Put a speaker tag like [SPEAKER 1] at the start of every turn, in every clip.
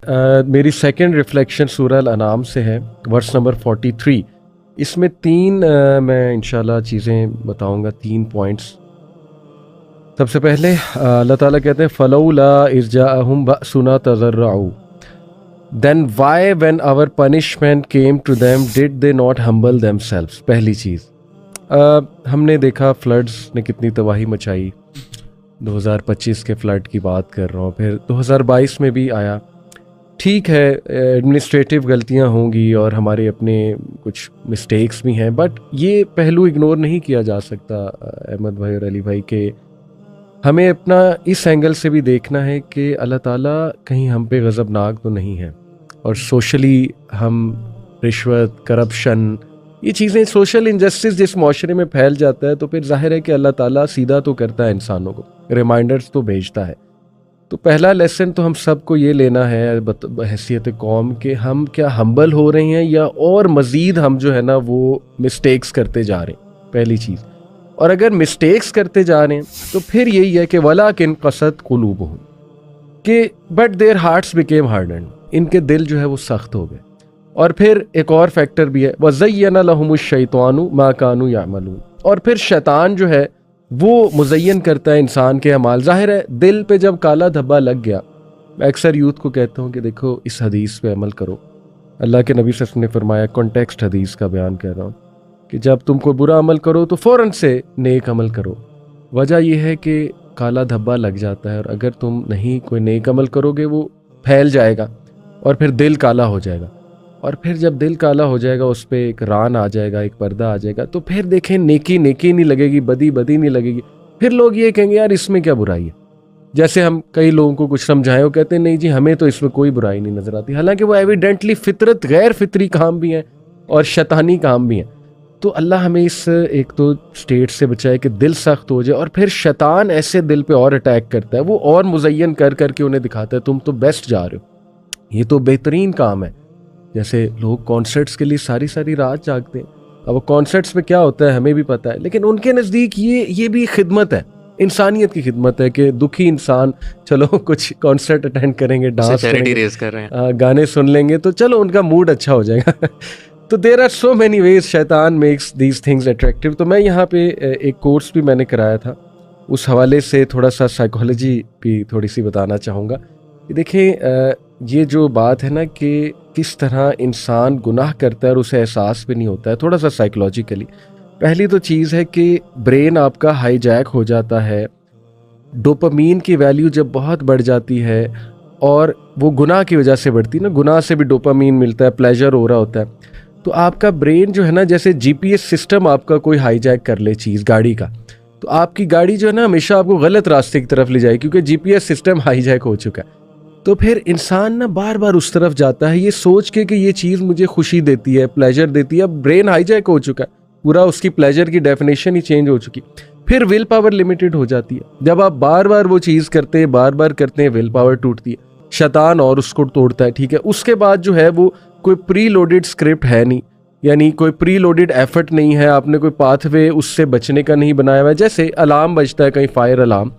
[SPEAKER 1] मेरी second reflection सूरह अल-अनाम से है, वर्स नंबर 43। इसमें तीन मैं इंशाल्लाह चीज़ें बताऊंगा, तीन पॉइंट्स। सबसे पहले अल्लाह ताला कहते हैं फलौला इज़ जाअहुम बअसुना तज़र्रऊ, then why when our punishment came to them did they not humble themselves. पहली चीज़, हमने देखा फ्लड्स ने कितनी तबाही मचाई। 2025 के फ्लड की बात कर रहा हूँ, फिर 2022 में भी आया। ठीक है, एडमिनिस्ट्रेटिव गलतियाँ होंगी और हमारे अपने कुछ मिस्टेक्स भी हैं, बट ये पहलू इग्नोर नहीं किया जा सकता अहमद भाई और अली भाई के हमें अपना इस एंगल से भी देखना है कि अल्लाह ताला कहीं हम पे गज़बनाक तो नहीं है। और सोशली हम रिश्वत, करप्शन, ये चीज़ें, सोशल इंजस्टिस जिस माशरे में फैल जाता है तो फिर जाहिर है कि अल्लाह ताला सीधा तो करता है इंसानों को, रिमाइंडर्स तो भेजता है। तो पहला लेसन तो हम सबको ये लेना है हैसियत कौम के हम क्या हम्बल हो रहे हैं या और मज़ीद हम जो है ना वो मिस्टेक्स करते जा रहे हैं, पहली चीज़। और अगर मिस्टेक्स करते जा रहे हैं तो फिर यही है कि वलाकिन क़सत क़ुलूबुहुम, कि but there hearts became harden, इनके दिल जो है वो सख्त हो गए। और फिर एक और फैक्टर भी है, वज़य्यना लहुमुश शैतानु मा कानू यामलून, और फिर शैतान जो है वो मुज़य्यन करता है इंसान के अमाल। ज़ाहिर है दिल पे जब काला धब्बा लग गया, मैं अक्सर यूथ को कहता हूँ कि देखो इस हदीस पे अमल करो। अल्लाह के नबी सल्लल्लाहु अलैहि वसल्लम ने फरमाया, कॉन्टेक्स्ट हदीस का बयान कर रहा हूँ, कि जब तुम कोई बुरा अमल करो तो फ़ौरन से नेक अमल करो। वजह यह है कि काला धब्बा लग जाता है और अगर तुम नहीं कोई नेक अमल करोगे वो फैल जाएगा और फिर दिल काला हो जाएगा। और फिर जब दिल काला हो जाएगा उस पर एक रान आ जाएगा, एक पर्दा आ जाएगा, तो फिर देखें नेकी नेकी नहीं लगेगी, बदी बदी नहीं लगेगी। फिर लोग ये कहेंगे यार इसमें क्या बुराई है। जैसे हम कई लोगों को कुछ समझाएं, वो कहते हैं नहीं जी हमें तो इसमें कोई बुराई नहीं नज़र आती, हालांकि वो एविडेंटली फितरत गैर फितरी काम भी हैं और शैतानी काम भी हैं। तो अल्लाह हमें इस एक तो स्टेट से बचाए कि दिल सख्त हो जाए, और फिर शैतान ऐसे दिल पे और अटैक करता है, वो और मुज़य्यन कर करके उन्हें दिखाता है तुम तो बेस्ट जा रहे हो, ये तो बेहतरीन काम है। जैसे लोग कॉन्सर्ट्स के लिए सारी सारी रात जागते हैं। अब कॉन्सर्ट्स में क्या होता है हमें भी पता है, लेकिन उनके नज़दीक ये भी खिदमत है, इंसानियत की खिदमत है कि दुखी इंसान चलो कुछ कॉन्सर्ट अटेंड करेंगे, डांस करेंगे,
[SPEAKER 2] रेस कर रहे हैं,
[SPEAKER 1] गाने सुन लेंगे तो चलो उनका मूड अच्छा हो जाएगा। तो there are so many ways शैतान मेक्स दीज थिंग्स अट्रैक्टिव। तो मैं यहाँ पे एक कोर्स भी मैंने कराया था, उस हवाले से थोड़ा सा साइकोलॉजी भी थोड़ी सी बताना चाहूँगा। देखें ये जो बात है ना कि किस तरह इंसान गुनाह करता है और उसे एहसास भी नहीं होता है, थोड़ा सा साइकोलॉजिकली। पहली तो चीज़ है कि ब्रेन आपका हाईजैक हो जाता है, डोपामीन की वैल्यू जब बहुत बढ़ जाती है और वो गुनाह की वजह से बढ़ती है ना, गुनाह से भी डोपामीन मिलता है, प्लेजर हो रहा होता है, तो आपका ब्रेन जो है ना, जैसे जीपीएस सिस्टम आपका कोई हाईजैक कर ले चीज़ गाड़ी का, तो आपकी गाड़ी जो है ना हमेशा आपको गलत रास्ते की तरफ ले जाएगी क्योंकि जीपीएस सिस्टम हाईजैक हो चुका है। तो फिर इंसान ना बार बार उस तरफ जाता है ये सोच के कि ये चीज़ मुझे खुशी देती है, प्लेजर देती है। अब ब्रेन हाईजैक हो चुका है पूरा, उसकी प्लेजर की डेफिनेशन ही चेंज हो चुकी। फिर विल पावर लिमिटेड हो जाती है, जब आप बार बार वो चीज़ करते हैं, बार बार करते हैं, विल पावर टूटती है, शैतान और उसको तोड़ता है। ठीक है, उसके बाद जो है वो कोई प्री लोडेड स्क्रिप्ट है नहीं, यानी कोई प्री लोडेड एफर्ट नहीं है, आपने कोई पाथवे उससे बचने का नहीं बनाया हुआ है। जैसे अलार्म बजता है कहीं, फायर अलार्म,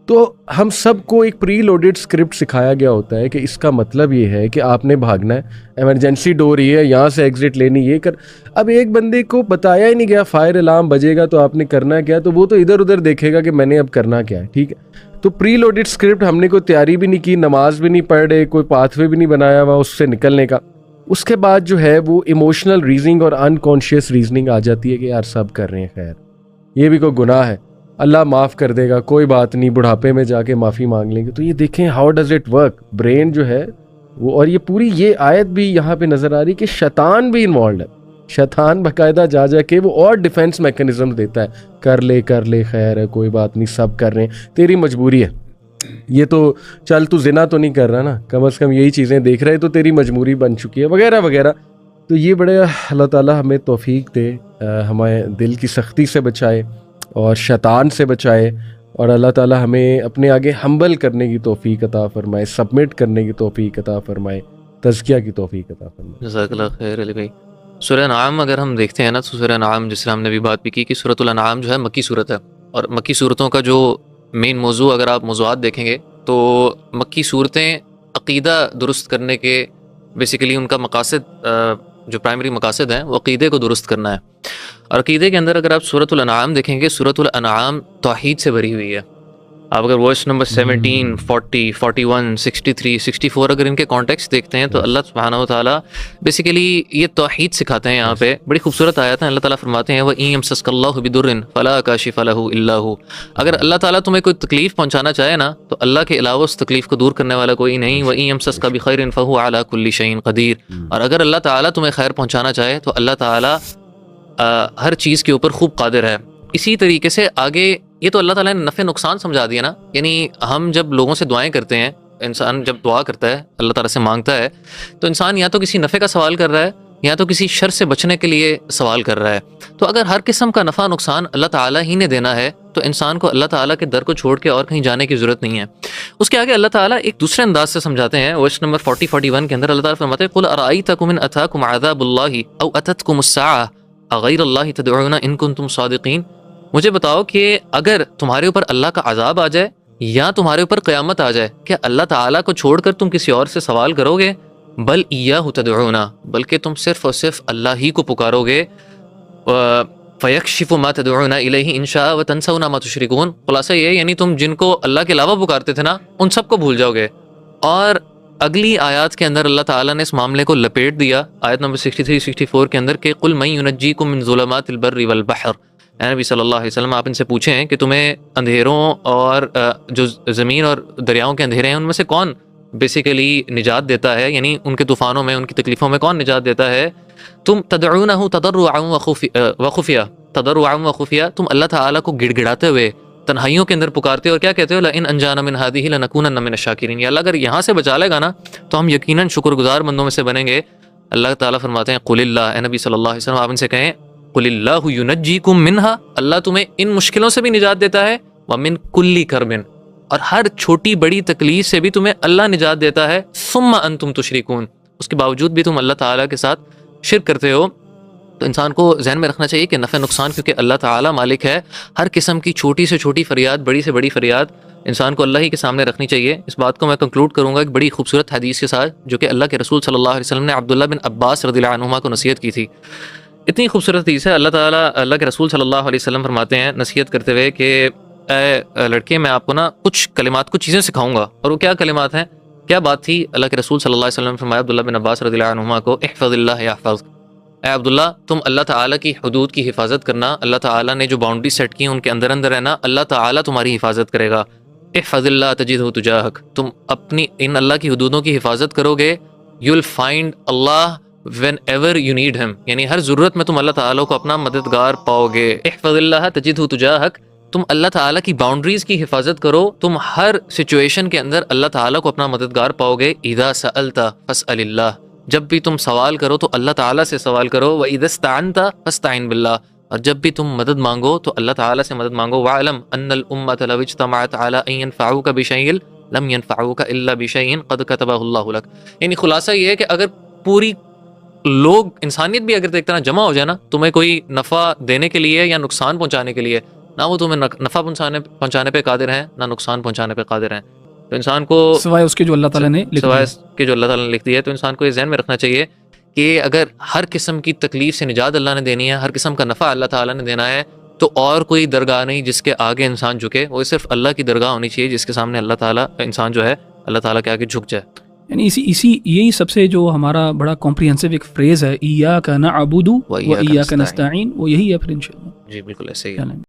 [SPEAKER 1] तो हम सबको एक प्री लोडेड स्क्रिप्ट सिखाया गया होता है कि इसका मतलब ये है कि आपने भागना है, इमरजेंसी डोर ये है, यहाँ से एग्जिट लेनी, ये कर। अब एक बंदे को बताया ही नहीं गया फायर अलार्म बजेगा तो आपने करना क्या, तो वो तो इधर उधर देखेगा कि मैंने अब करना क्या है। ठीक है, तो प्री लोडेड स्क्रिप्ट हमने कोई तैयारी भी नहीं की, नमाज भी नहीं पढ़ रहे, कोई पाथवे भी नहीं बनाया हुआ उससे निकलने का। उसके बाद जो है वो इमोशनल रीजनिंग और अनकॉन्शियस रीजनिंग आ जाती है कि यार सब कर रहे हैं, खैर ये भी कोई गुनाह है, अल्लाह माफ़ कर देगा, कोई बात नहीं, बुढ़ापे में जाके माफ़ी मांग लेंगे। तो ये देखें how does it work, brain जो है वो, और ये पूरी ये आयत भी यहाँ पे नज़र आ रही कि शैतान भी इन्वॉल्व है। शैतान बाकायदा जा के वो और डिफेंस मैकेनिज्म देता है, कर ले खैर है, कोई बात नहीं, सब कर रहे हैं, तेरी मजबूरी है, ये तो चल तू जिना तो नहीं कर रहा ना, कम से कम यही चीज़ें देख रहे, तो तेरी मजबूरी बन चुकी है, वगैरह वगैरह। तो ये बड़े अल्लाह ताला हमें तौफीक दे, हमें दिल की सख्ती से बचाए और शैतान से बचाए, और अल्लाह ताला हमें अपने आगे हम्बल करने की तौफीक अता फरमाए, सबमिट करने की तौफीक अता फरमाए, तज़किया की तौफीक अता फरमाए।
[SPEAKER 2] जज़ाकल्लाह खैर अली भाई। सूरह अनआम अगर हम देखते हैं ना, तो सूरह अनआम जिससे हमने भी बात भी की कि सूरतुल अनआम जो है मक्की सूरत है, और मक्की सूरतों का जो मेन मौजू अगर आप मौज़ूआत देखेंगे तो मक्की सूरतें عقیدہ درست کرنے کے بیسیکلی ان کا مقاصد جو پرائمری مقاصد ہیں وہ عقیدے کو درست کرنا ہے. اور عقیدے کے اندر اگر آپ سورۃ الانعام دیکھیں گے، سورۃ الانعام توحید سے بھری ہوئی ہے. آپ اگر ورس نمبر 17، 40، 41، 63، 64 اگر ان کے کانٹیکسٹ دیکھتے ہیں تو اللہ سبحانہ و تعالیٰ بیسیکلی یہ توحید سکھاتے ہیں. یہاں پہ بڑی خوبصورت آیات ہیں. اللہ تعالیٰ فرماتے ہیں وَإِن يَمْسَسْكَ اللَّهُ بِضُرٍّ فَلَا كَاشِفَ لَهُ إِلَّا هُوَ. اگر اللہ تعالیٰ تمہیں کوئی تکلیف پہنچانا چاہے نا تو اللہ کے علاوہ اس تکلیف کو دور کرنے والا کوئی نہیں. وَإِن يَمْسَسْكَ بِخَيْرٍ فَهُوَ عَلَى كُلِّ شَيْءٍ قَدِيرٌ. اور اگر اللہ تعالیٰ تمہیں خیر پہنچانا چاہے تو اللہ تعالیٰ ہر چیز کے اوپر خوب قادر ہے. اسی طریقے سے آگے یہ تو اللہ تعالیٰ نے نفع نقصان سمجھا دیا نا. یعنی ہم جب لوگوں سے دعائیں کرتے ہیں، انسان جب دعا کرتا ہے اللہ تعالیٰ سے مانگتا ہے تو انسان یا تو کسی نفع کا سوال کر رہا ہے یا تو کسی شر سے بچنے کے لیے سوال کر رہا ہے. تو اگر ہر قسم کا نفع نقصان اللہ تعالیٰ ہی نے دینا ہے تو انسان کو اللہ تعالیٰ کے در کو چھوڑ کے اور کہیں جانے کی ضرورت نہیں ہے. اس کے آگے اللہ تعالیٰ ایک دوسرے انداز سے سمجھاتے ہیں. ورس نمبر 40-41 کے اندر اللہ تعالیٰ فرماتے ہیں قُلْ أَرَأَيْتَكُمْ إِنْ أَتَاكُمْ عَذَابُ اللَّهِ أَوْ أَتَتْكُمُ السَّاعَةُ أَغَيْرَ اللَّهِ تَدْعُونَ إِن كُنتُمْ صَادِقِينَ. مجھے بتاؤ کہ اگر تمہارے اوپر اللہ کا عذاب آ جائے یا تمہارے اوپر قیامت آ جائے، کیا اللہ تعالیٰ کو چھوڑ کر تم کسی اور سے سوال کرو گے؟ بل ایاہ تدعون، بلکہ تم صرف اور صرف اللہ ہی کو پکارو گے. فیکشف ما تدعون الیہ ان شاء وتنسون ما تشرکون. خلاصہ یہ یعنی تم جن کو اللہ کے علاوہ پکارتے تھے نا ان سب کو بھول جاؤ گے. اور اگلی آیات کے اندر اللہ تعالیٰ نے اس معاملے کو لپیٹ دیا آیت نمبر 63-64 کے اندر کہ قل من ینجیکم من ظلمات البر والبحر. اے نبی صلی اللہ علیہ وسلم آپ ان سے پوچھیں کہ تمہیں اندھیروں اور جو زمین اور دریاؤں کے اندھیرے ہیں ان میں سے کون بیسیکلی نجات دیتا ہے، یعنی ان کے طوفانوں میں ان کی تکلیفوں میں کون نجات دیتا ہے. تم تدعونہ تضرعا وخفیہ، تضرعا وخفیہ، تم اللہ تعالیٰ کو گڑ گڑاتے ہوئے تنہائیوں کے اندر پکارتے ہو اور کیا کہتے ہو لئن انجانا من هذه لنکونن من الشاکرین. یا اللہ اگر یہاں سے بچا لے گا نا تو ہم یقیناً شکر گزار بندوں میں سے بنیں گے. اللہ تعالیٰ فرماتے ہیں قل اللہ، اے نبی صلی اللہ علیہ وسلم آپ ان سے کہیں قل اللہ ینجیکم منہا، اللہ تمہیں ان مشکلوں سے بھی نجات دیتا ہے، ومن کل کرب، اور ہر چھوٹی بڑی تکلیف سے بھی تمہیں اللہ نجات دیتا ہے. ثم انتم تشرکون، اس کے باوجود بھی تم اللہ تعالیٰ کے ساتھ شرک کرتے ہو. تو انسان کو ذہن میں رکھنا چاہیے کہ نفع نقصان کیونکہ اللہ تعالیٰ مالک ہے، ہر قسم کی چھوٹی سے چھوٹی فریاد، بڑی سے بڑی فریاد انسان کو اللہ ہی کے سامنے رکھنی چاہیے. اس بات کو میں کنکلوڈ کروں گا ایک بڑی خوبصورت حدیث کے ساتھ جو کہ اللہ کے رسول صلی اللہ علیہ وسلم نے عبداللہ بن عباس رضی اللہ عنہما کو نصیحت کی تھی. اتنی خوبصورت حدیث ہے. اللہ کے رسول صلی اللہ علیہ وسلم فرماتے ہیں نصیحت کرتے ہوئے کہ اے لڑکے میں آپ کو نا کچھ کلمات، کچھ چیزیں سکھاؤں گا. اور وہ کیا کلمات ہیں، کیا بات تھی؟ اللہ کے رسول صلی اللہ علیہ وسلم فرمایا عبداللہ بن عباس رضی اللہ عنہما کو احفظ اللہ یحفظ. اے عبداللہ تم اللہ تعالیٰ کی حدود کی حفاظت کرنا، اللہ تعالیٰ نے جو باؤنڈری سیٹ کی ان کے اندر اندر رہنا، اللہ تعالیٰ تمہاری حفاظت کرے گا. احفظ اللہ تجدہ تجاہک، تم اپنی ان اللہ کی حدودوں کی حفاظت کرو گے، you will find Allah when ever you need ہم، یعنی ہر ضرورت میں تم اللہ تعالیٰ کو اپنا مددگار پاؤ گے. احفظ اللہ تجدہ تجاہک، تم اللہ تعالیٰ کی باؤنڈریز کی حفاظت کرو، تم ہر سچویشن کے اندر اللہ تعالیٰ کو اپنا مددگار پاؤ گے. اذا سألت فاسأل اللہ، جب بھی تم سوال کرو تو اللہ تعالیٰ سے سوال کرو. وَإِذَا اسْتَعَنْتَ فَاسْتَعِنْ بِاللَّهِ، اور جب بھی تم مدد مانگو تو اللہ تعالیٰ سے مدد مانگو. وَاعْلَمْ أَنَّ الْأُمَّةَ لَوْ اجْتَمَعَتْ عَلَىٰ أَن يَنفَعُوكَ بِشَيْءٍ لَمْ يَنفَعُوكَ إِلَّا بِشَيْءٍ قَدْ كَتَبَهُ اللَّهُ لَكَ. یعنی خلاصہ یہ ہے کہ اگر پوری لوگ انسانیت بھی اگر ایک طرح جمع ہو جائے نا تمہیں کوئی نفع دینے کے لیے یا نقصان پہنچانے کے لیے، نہ وہ تمہیں نفع پہنچانے پہ قادر ہیں نہ نقصان پہنچانے پہ قادر ہیں. تو انسان کو سوائے اس کے جو اللہ تعالیٰ نے لکھ دی ہے، تو انسان کو یہ ذہن میں رکھنا چاہیے کہ اگر ہر قسم کی تکلیف سے نجات اللہ نے دینی ہے، ہر قسم کا نفع اللہ تعالیٰ نے دینا ہے، تو اور کوئی درگاہ نہیں جس کے آگے انسان جھکے. وہ صرف اللہ کی درگاہ ہونی چاہیے جس کے سامنے اللہ تعالیٰ انسان جو ہے اللہ تعالیٰ کے آگے جھک جائے.
[SPEAKER 3] یعنی یہی سب سے جو ہمارا بڑا کمپریہنسو ایک فریز ہے ایاک نعبد و ایاک نستعین، وہ یہی ہے پھر انشاءاللہ.
[SPEAKER 2] جی بالکل ایسے ہی.